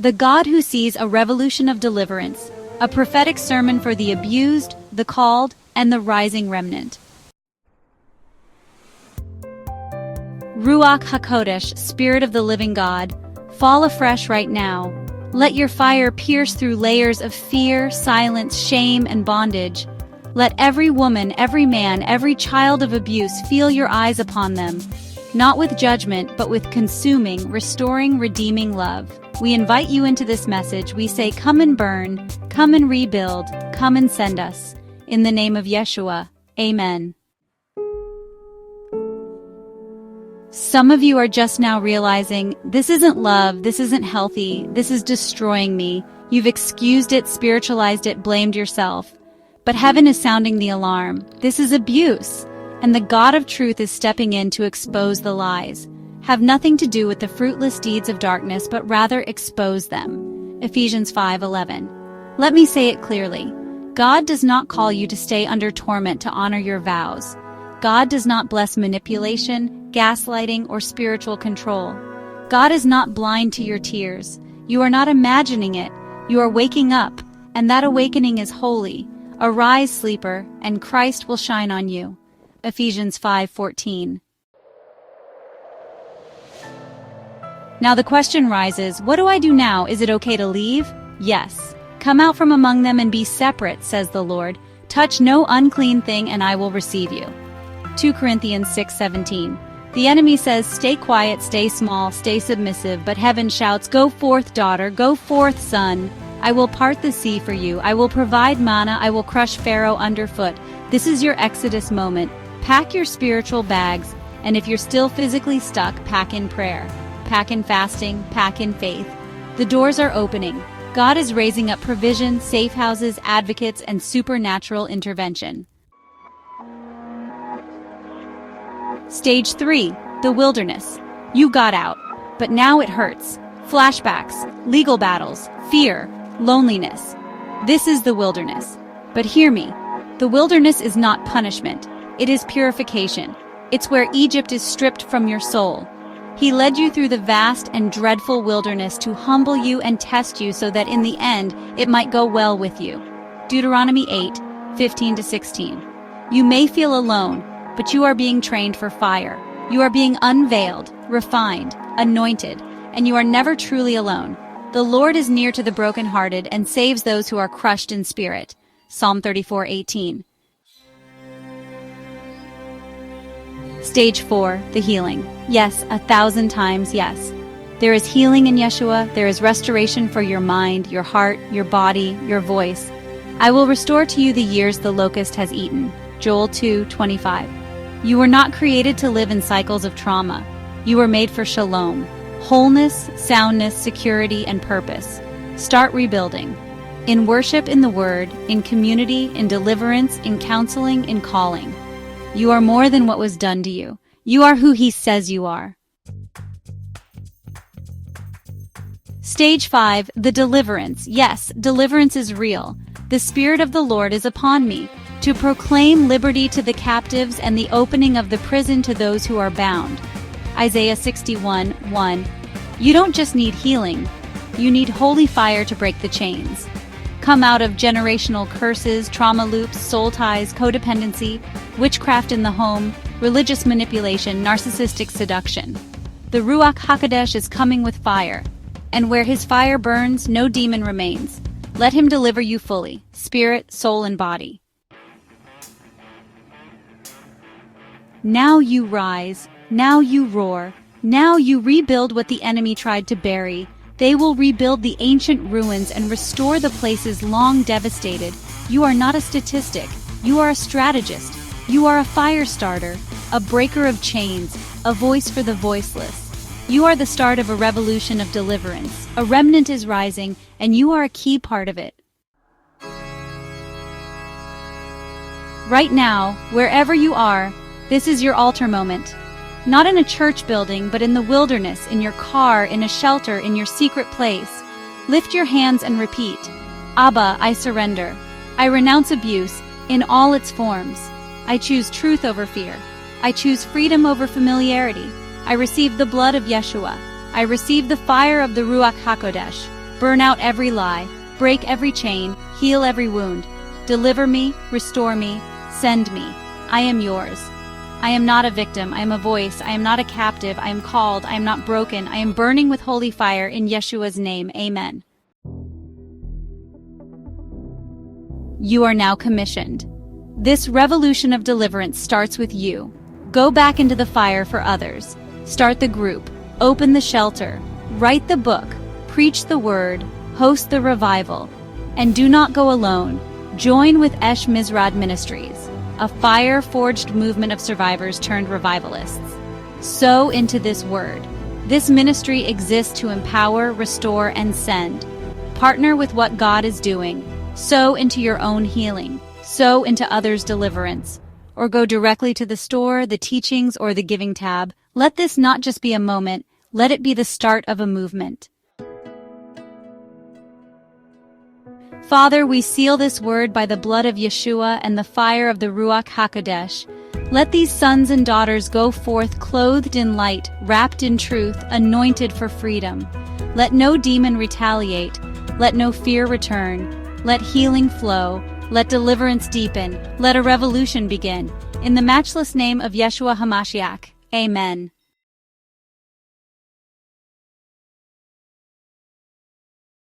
The God who sees a revolution of deliverance, a prophetic sermon for the abused, the called, and the rising remnant. Ruach HaKodesh, Spirit of the living God, fall afresh right now. Let your fire pierce through layers of fear, silence, shame, and bondage. Let every woman, every man, every child of abuse feel your eyes upon them, not with judgment, but with consuming, restoring, redeeming love. We invite you into this message. We say, come and burn, come and rebuild, come and send us. In the name of Yeshua, Amen. Some of you are just now realizing, this isn't love, this isn't healthy, this is destroying me. You've excused it, spiritualized it, blamed yourself. But heaven is sounding the alarm. This is abuse, and the God of truth is stepping in to expose the lies. Have nothing to do with the fruitless deeds of darkness, but rather expose them. Ephesians 5:11. Let me say it clearly. God does not call you to stay under torment to honor your vows. God does not bless manipulation, gaslighting, or spiritual control. God is not blind to your tears. You are not imagining it. You are waking up, and that awakening is holy. Arise, sleeper, and Christ will shine on you. Ephesians 5:14. Now the question rises, what do I do now? Is it okay to leave? Yes. Come out from among them and be separate, says the Lord. Touch no unclean thing, and I will receive you. 2 Corinthians 6:17. The enemy says, stay quiet, stay small, stay submissive, but heaven shouts, go forth, daughter, go forth, son. I will part the sea for you. I will provide manna. I will crush Pharaoh underfoot. This is your Exodus moment. Pack your spiritual bags, and if you're still physically stuck, pack in prayer. Pack in fasting, pack in faith. The doors are opening. God is raising up provision, safe houses, advocates, and supernatural intervention. Stage 3, the wilderness. You got out, but now it hurts. Flashbacks, legal battles, fear, loneliness. This is the wilderness. But hear me, the wilderness is not punishment. It is purification. It's where Egypt is stripped from your soul. He led you through the vast and dreadful wilderness to humble you and test you so that in the end it might go well with you. Deuteronomy 8:15-16. You may feel alone, but you are being trained for fire. You are being unveiled, refined, anointed, and you are never truly alone. The Lord is near to the brokenhearted and saves those who are crushed in spirit. Psalm 34:18. Stage 4, the healing. Yes, 1,000 times yes. There is healing in Yeshua. There is restoration for your mind, your heart, your body, your voice. I will restore to you the years the locust has eaten. Joel 2:25. You were not created to live in cycles of trauma. You were made for shalom, wholeness, soundness, security, and purpose. Start rebuilding. In worship, in the word, in community, in deliverance, in counseling, in calling. You are more than what was done to you. You are who He says you are. Stage 5, the deliverance. Yes, deliverance is real. The Spirit of the Lord is upon me, to proclaim liberty to the captives and the opening of the prison to those who are bound. Isaiah 61:1. You don't just need healing, you need holy fire to break the chains. Come out of generational curses, trauma loops, soul ties, codependency, witchcraft in the home, religious manipulation, narcissistic seduction. The Ruach HaKodesh is coming with fire, and where His fire burns, no demon remains. Let Him deliver you fully, spirit, soul, and body. Now you rise, now you roar, now you rebuild what the enemy tried to bury. They will rebuild the ancient ruins and restore the places long devastated. You are not a statistic. You are a strategist. You are a fire starter, a breaker of chains, a voice for the voiceless. You are the start of a revolution of deliverance. A remnant is rising, and you are a key part of it. Right now, wherever you are, this is your altar moment. Not in a church building, but in the wilderness, in your car, in a shelter, in your secret place. Lift your hands and repeat, Abba, I surrender. I renounce abuse in all its forms. I choose truth over fear. I choose freedom over familiarity. I receive the blood of Yeshua. I receive the fire of the Ruach HaKodesh. Burn out every lie, break every chain, heal every wound. Deliver me, restore me, send me. I am yours. I am not a victim, I am a voice, I am not a captive, I am called, I am not broken, I am burning with holy fire in Yeshua's name, amen. You are now commissioned. This revolution of deliverance starts with you. Go back into the fire for others. Start the group, open the shelter, write the book, preach the word, host the revival. And do not go alone. Join with Esh Misrad Ministries, a fire-forged movement of survivors turned revivalists. Sow into this word. This ministry exists to empower, restore, and send. Partner with what God is doing. Sow into your own healing. Sow into others' deliverance. Or go directly to the store, the teachings, or the giving tab. Let this not just be a moment, let it be the start of a movement. Father, we seal this word by the blood of Yeshua and the fire of the Ruach HaKodesh. Let these sons and daughters go forth clothed in light, wrapped in truth, anointed for freedom. Let no demon retaliate. Let no fear return. Let healing flow. Let deliverance deepen. Let a revolution begin. In the matchless name of Yeshua HaMashiach. Amen.